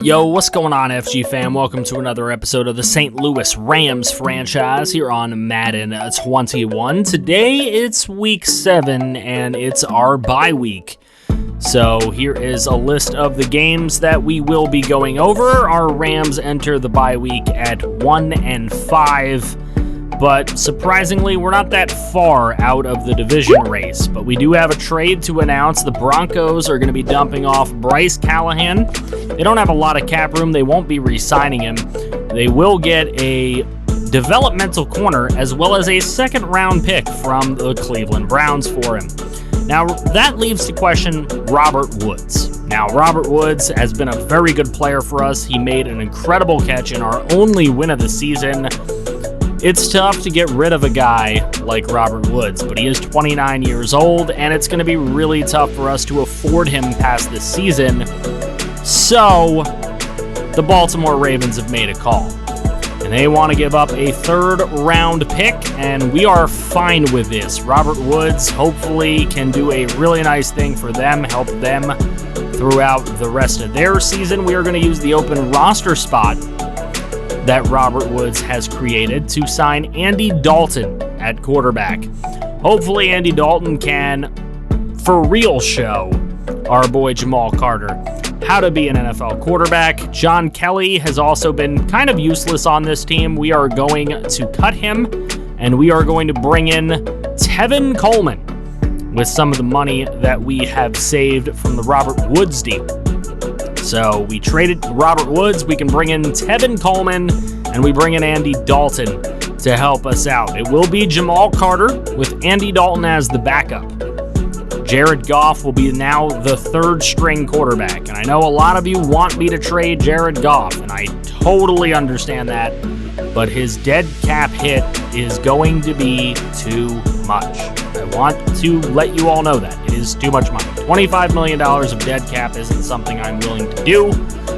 Yo, what's going on, FG fam? Welcome to another episode of the St. Louis Rams franchise here on Madden 21. Today, it's week 7, and it's our bye week. So here is a list of the games that we will be going over. Our Rams enter the bye week at 1-5. But surprisingly, we're not that far out of the division race. But we do have a trade to announce. The Broncos are going to be dumping off Bryce Callahan. They don't have a lot of cap room. They won't be re-signing him. They will get a developmental corner as well as a second-round pick from the Cleveland Browns for him. Now, that leaves to question Robert Woods. Now, Robert Woods has been a very good player for us. He made an incredible catch in our only win of the season. It's tough to get rid of a guy like Robert Woods, but he is 29 years old, and it's going to be really tough for us to afford him past this season. So, the Baltimore Ravens have made a call, and they want to give up a third-round pick, and we are fine with this. Robert Woods hopefully can do a really nice thing for them, help them throughout the rest of their season. We are going to use the open roster spot that Robert Woods has created to sign Andy Dalton at quarterback. Hopefully Andy Dalton can, for real, show our boy Jamal Carter how to be an NFL quarterback. John Kelly has also been kind of useless on this team. We are going to cut him, and we are going to bring in Tevin Coleman with some of the money that we have saved from the Robert Woods deal. So we traded Robert Woods, we can bring in Tevin Coleman, and we bring in Andy Dalton to help us out. It will be Jamal Carter with Andy Dalton as the backup. Jared Goff will be now the third-string quarterback. And I know a lot of you want me to trade Jared Goff, and I totally understand that, but his dead cap hit is going to be too much. I want to let you all know that. It is too much money. $25 million of dead cap isn't something I'm willing to do.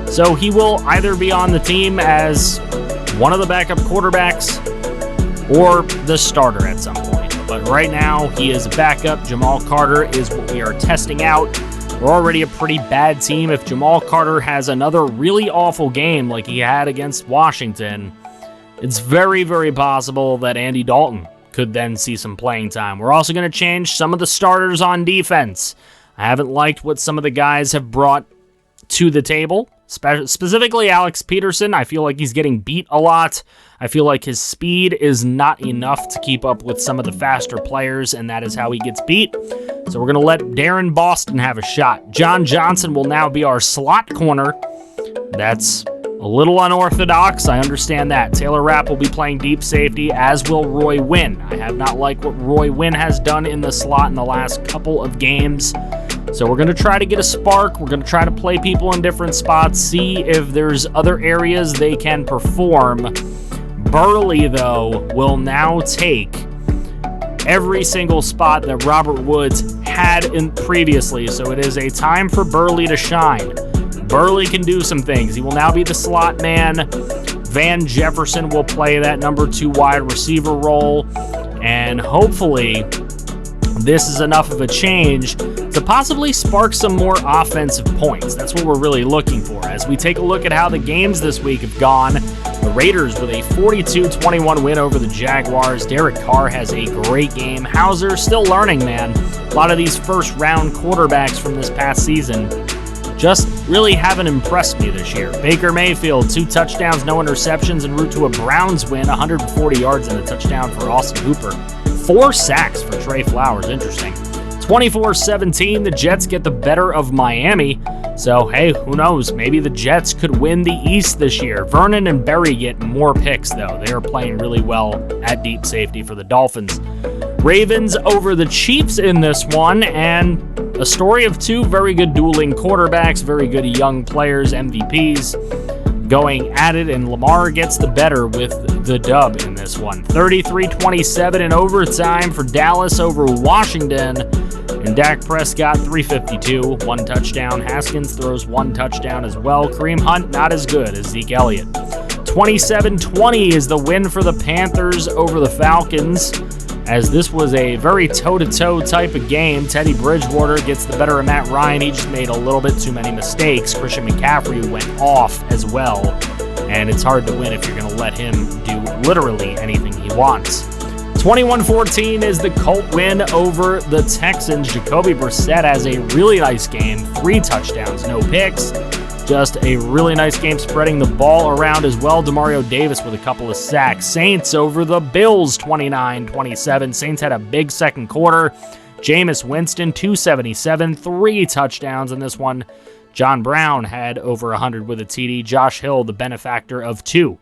So he will either be on the team as one of the backup quarterbacks or the starter at some point. But right now, he is a backup. Jamal Carter is what we are testing out. We're already a pretty bad team. If Jamal Carter has another really awful game like he had against Washington, it's very, very possible that Andy Dalton could then see some playing time. We're also going to change some of the starters on defense. I haven't liked what some of the guys have brought to the table, specifically Alex Peterson. I feel like he's getting beat a lot. I feel like his speed is not enough to keep up with some of the faster players, and that is how he gets beat. So we're going to let Darren Boston have a shot. John Johnson will now be our slot corner. That's a little unorthodox, I understand that. Taylor Rapp will be playing deep safety, as will Roy Wynn. I have not liked what Roy Wynn has done in the slot in the last couple of games. So we're going to try to get a spark. We're going to try to play people in different spots, see if there's other areas they can perform. Burley, though, will now take every single spot that Robert Woods had in previously. So it is a time for Burley to shine. Burley can do some things. He will now be the slot man. Van Jefferson will play that number 2 wide receiver role. And hopefully this is enough of a change to possibly spark some more offensive points. That's what we're really looking for. As we take a look at how the games this week have gone, the Raiders with a 42-21 win over the Jaguars. Derek Carr has a great game. Hauser still learning, man. A lot of these first-round quarterbacks from this past season just really haven't impressed me this year. Baker Mayfield, 2 touchdowns, no interceptions, en route to a Browns win, 140 yards and a touchdown for Austin Hooper. 4 sacks for Trey Flowers, interesting. 24-17, the Jets get the better of Miami. So, hey, who knows? Maybe the Jets could win the East this year. Vernon and Berry get more picks, though. They are playing really well at deep safety for the Dolphins. Ravens over the Chiefs in this one, and a story of 2 very good dueling quarterbacks, very good young players, MVPs, going at it, and Lamar gets the better with the dub in this one. 33-27 in overtime for Dallas over Washington, and Dak Prescott, 352, 1 touchdown. Haskins throws 1 touchdown as well. Kareem Hunt, not as good as Zeke Elliott. 27-20 is the win for the Panthers over the Falcons, as this was a very toe-to-toe type of game. Teddy Bridgewater gets the better of Matt Ryan. He just made a little bit too many mistakes. Christian McCaffrey went off as well, and it's hard to win if you're going to let him do literally anything he wants. 21-14 is the Colt win over the Texans. Jacoby Brissett has a really nice game. 3 touchdowns, no picks. Just a really nice game spreading the ball around as well. Demario Davis with a couple of sacks. Saints over the Bills 29-27. Saints had a big second quarter. Jameis Winston 277, 3 touchdowns in this one. John Brown had over 100 with a TD. Josh Hill, the benefactor of 2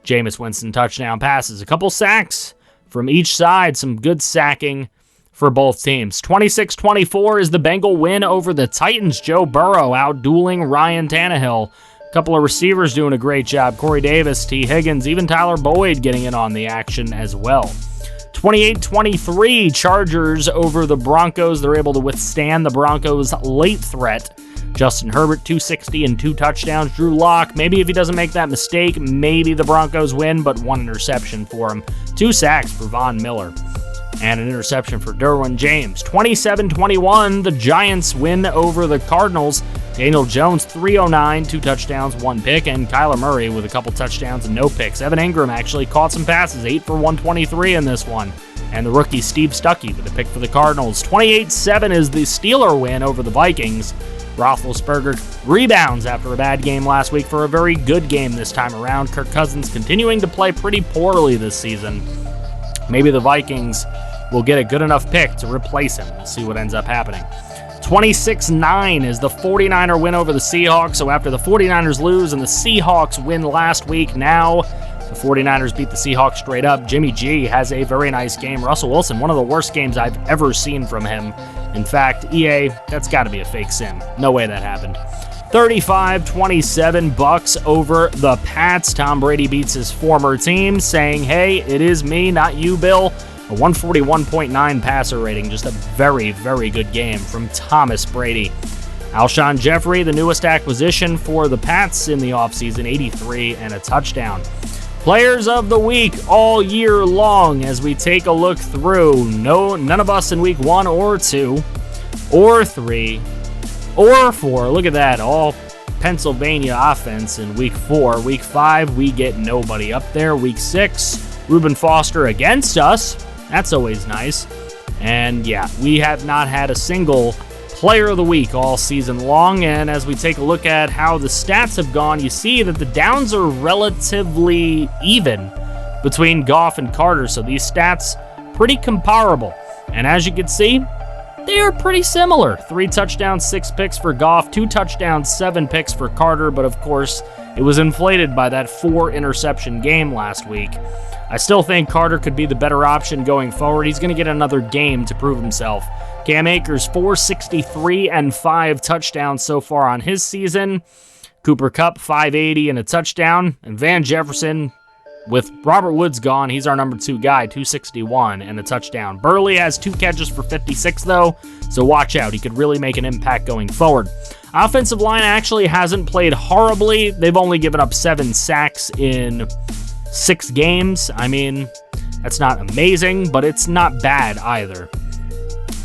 Jameis Winston touchdown passes. A couple sacks from each side, some good sacking for both teams. 26-24 is the Bengal win over the Titans. Joe Burrow out-dueling Ryan Tannehill. A couple of receivers doing a great job. Corey Davis, T. Higgins, even Tyler Boyd getting in on the action as well. 28-23, Chargers over the Broncos. They're able to withstand the Broncos' late threat. Justin Herbert, 260 and 2 touchdowns. Drew Lock, maybe if he doesn't make that mistake, maybe the Broncos win, but 1 interception for him. 2 sacks for Von Miller, and an interception for Derwin James. 27-21, the Giants win over the Cardinals. Daniel Jones, 309, 2 touchdowns, 1 pick, and Kyler Murray with a couple touchdowns and no picks. Evan Ingram actually caught some passes, 8 for 123 in this one. And the rookie Steve Stuckey with a pick for the Cardinals. 28-7 is the Steeler win over the Vikings. Roethlisberger rebounds after a bad game last week for a very good game this time around. Kirk Cousins continuing to play pretty poorly this season. Maybe the Vikings will get a good enough pick to replace him. We'll see what ends up happening. 26-9 is the 49er win over the Seahawks. So after the 49ers lose and the Seahawks win last week, now the 49ers beat the Seahawks straight up. Jimmy G has a very nice game. Russell Wilson, one of the worst games I've ever seen from him. In fact, EA, that's got to be a fake sim. No way that happened. 35-27 Bucks over the Pats. Tom Brady beats his former team, saying, hey, it is me, not you, Bill. A 141.9 passer rating. Just a very, very good game from Thomas Brady. Alshon Jeffrey, the newest acquisition for the Pats in the offseason, 83 and a touchdown. Players of the week all year long as we take a look through. None of us in week 1 or 2 or 3 or 4. Look at that. All Pennsylvania offense in week 4. Week 5, we get nobody up there. Week 6, Reuben Foster against us. That's always nice. And yeah, we have not had a single player of the week all season long, and as we take a look at how the stats have gone, you see that the downs are relatively even between Goff and Carter, so these stats pretty comparable. And as you can see, they are pretty similar. 3 touchdowns, 6 picks for Goff, 2 touchdowns, 7 picks for Carter, but of course, it was inflated by that 4 interception game last week. I still think Carter could be the better option going forward. He's going to get another game to prove himself. Cam Akers, 463 and 5 touchdowns so far on his season. Cooper Kupp, 580 and a touchdown. And Van Jefferson, with Robert Woods gone, he's our number 2 guy, 261 and a touchdown. Burley has 2 catches for 56, though, so watch out. He could really make an impact going forward. Offensive line actually hasn't played horribly. They've only given up 7 sacks in 6 games. I mean, that's not amazing, but it's not bad either.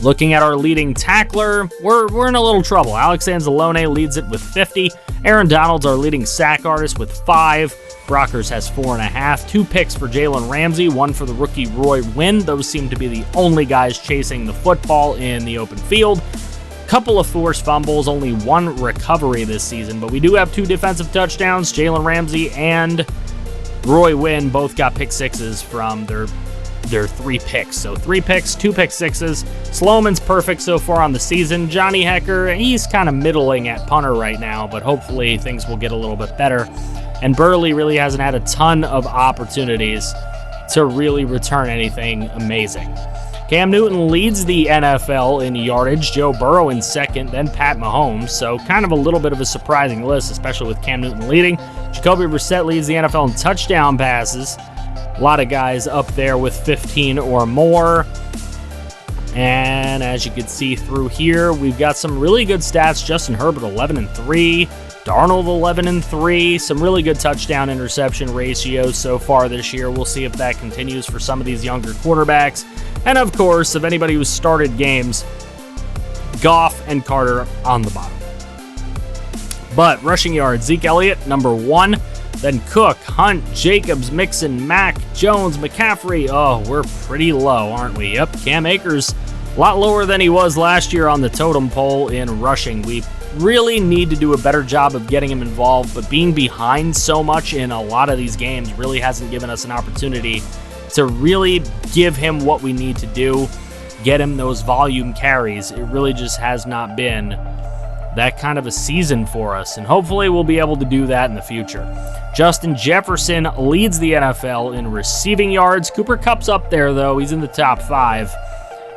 Looking at our leading tackler, we're in a little trouble. Alex Anzalone leads it with 50. Aaron Donald's our leading sack artist with 5. Brockers has 4.5. 2 picks for Jalen Ramsey, 1 for the rookie Roy Wynn. Those seem to be the only guys chasing the football in the open field. Couple of forced fumbles, only 1 recovery this season, but we do have 2 defensive touchdowns. Jalen Ramsey and Roy Wynn both got pick sixes from their 3 picks. So 3 picks, 2 pick sixes. Sloman's perfect so far on the season. Johnny Hecker, he's kind of middling at punter right now, but hopefully things will get a little bit better. And Burley really hasn't had a ton of opportunities to really return anything amazing. Cam Newton leads the NFL in yardage. Joe Burrow in second, then Pat Mahomes. So kind of a little bit of a surprising list, especially with Cam Newton leading. Jacoby Brissett leads the NFL in touchdown passes. A lot of guys up there with 15 or more. And as you can see through here, we've got some really good stats. Justin Herbert, 11-3. Darnold, 11-3. Some really good touchdown-interception ratios so far this year. We'll see if that continues for some of these younger quarterbacks. And of course, of anybody who started games, Goff and Carter on the bottom. But rushing yards, Zeke Elliott, number 1. Then Cook, Hunt, Jacobs, Mixon, Mack, Jones, McCaffrey. Oh, we're pretty low, aren't we? Yep, Cam Akers, a lot lower than he was last year on the totem pole in rushing. We really need to do a better job of getting him involved, but being behind so much in a lot of these games really hasn't given us an opportunity to really give him what we need to do, get him those volume carries. It really just has not been that kind of a season for us, and hopefully we'll be able to do that in the future. Justin Jefferson leads the NFL in receiving yards. Cooper Kupp's up there, though. He's in the top 5.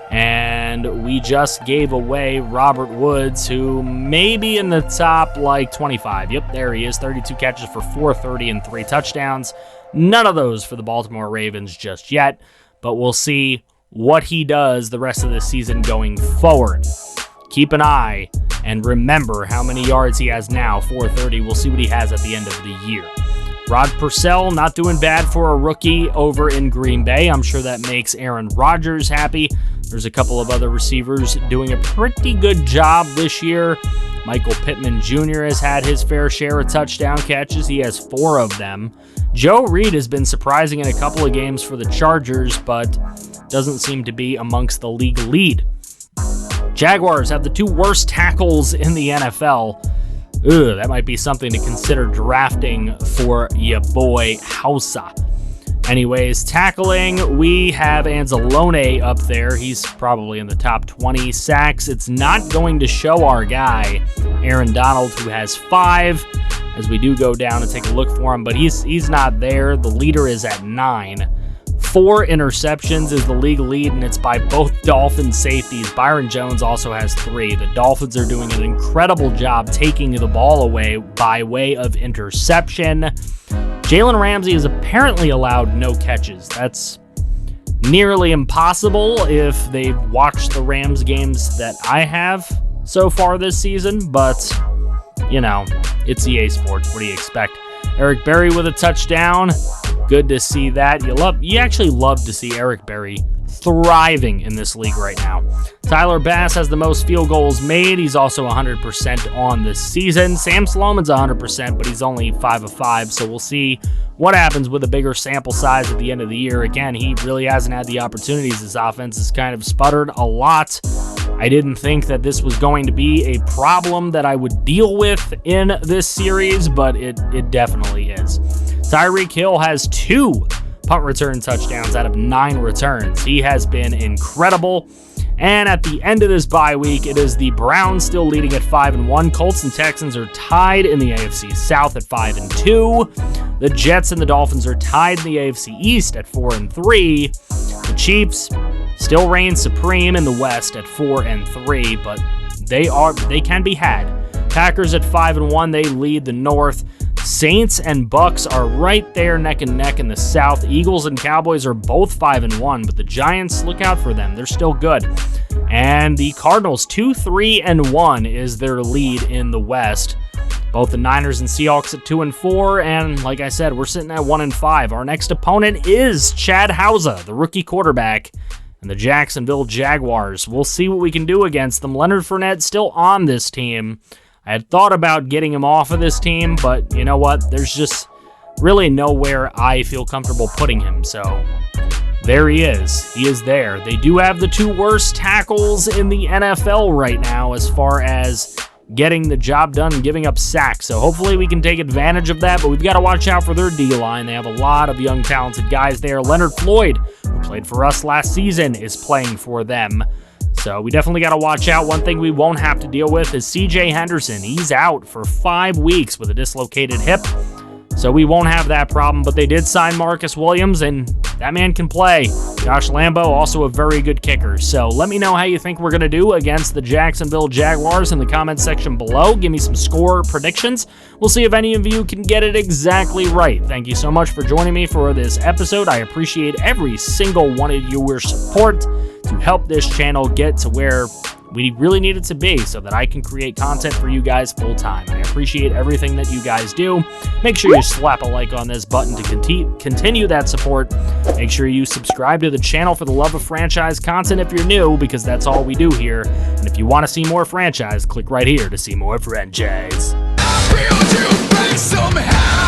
And we just gave away Robert Woods, who may be in the top, 25. Yep, there he is. 32 catches for 430 and 3 touchdowns. None of those for the Baltimore Ravens just yet, but we'll see what he does the rest of the season going forward. Keep an eye and remember how many yards he has now, 430. We'll see what he has at the end of the year. Rod Purcell, not doing bad for a rookie over in Green Bay. I'm sure that makes Aaron Rodgers happy. There's a couple of other receivers doing a pretty good job this year. Michael Pittman Jr. has had his fair share of touchdown catches. He has 4 of them. Joe Reed has been surprising in a couple of games for the Chargers, but doesn't seem to be amongst the league lead. Jaguars have the 2 worst tackles in the NFL. That might be something to consider drafting for ya boy Hausa. Anyways, tackling, we have Anzalone up there. He's probably in the top 20 sacks. It's not going to show our guy, Aaron Donald, who has 5, as we do go down and take a look for him, but he's not there. The leader is at 9. 4 interceptions is the league lead, and it's by both Dolphins safeties. Byron Jones also has 3. The Dolphins are doing an incredible job taking the ball away by way of interception. Jalen Ramsey has apparently allowed no catches. That's nearly impossible if they've watched the Rams games that I have so far this season, but, it's EA Sports. What do you expect? Eric Berry with a touchdown. Good to see that. You actually love to see Eric Berry thriving in this league right now. Tyler Bass has the most field goals made. He's also 100% on this season. Sam Sloman's 100%, but he's only 5 of 5, so we'll see what happens with a bigger sample size at the end of the year. Again, he really hasn't had the opportunities. His offense has kind of sputtered a lot. I didn't think that this was going to be a problem that I would deal with in this series, but it definitely is. Tyreek Hill has 2 punt return touchdowns out of 9 returns. He has been incredible. And at the end of this bye week, it is the Browns still leading at 5-1. Colts and Texans are tied in the AFC South at 5-2. The Jets and the Dolphins are tied in the AFC East at 4-3. The Chiefs still reign supreme in the West at 4-3, but they can be had. Packers at 5-1, they lead the North. Saints and Bucks are right there neck and neck in the South. Eagles and Cowboys are both 5-1, but the Giants, look out for them. They're still good. And the Cardinals, 2-3-1 is their lead in the West. Both the Niners and Seahawks at 2-4, and like I said, we're sitting at 1-5. Our next opponent is Chad Hausa, the rookie quarterback, and the Jacksonville Jaguars. We'll see what we can do against them. Leonard Fournette still on this team. I had thought about getting him off of this team, but you know what? There's just really nowhere I feel comfortable putting him, so there he is. He is there. They do have the 2 worst tackles in the NFL right now as far as getting the job done and giving up sacks, so hopefully we can take advantage of that, but we've got to watch out for their D-line. They have a lot of young, talented guys there. Leonard Floyd, who played for us last season, is playing for them. So we definitely got to watch out. One thing we won't have to deal with is C.J. Henderson. He's out for 5 weeks with a dislocated hip, so we won't have that problem. But they did sign Marcus Williams, and that man can play. Josh Lambo, also a very good kicker. So let me know how you think we're going to do against the Jacksonville Jaguars in the comments section below. Give me some score predictions. We'll see if any of you can get it exactly right. Thank you so much for joining me for this episode. I appreciate every single one of your support to help this channel get to where we really need it to be so that I can create content for you guys full time. I appreciate everything that you guys do. Make sure you slap a like on this button to continue that support. Make sure you subscribe to the channel for the love of franchise content if you're new, because that's all we do here. And if you want to see more franchise, click right here to see more franchise. Somehow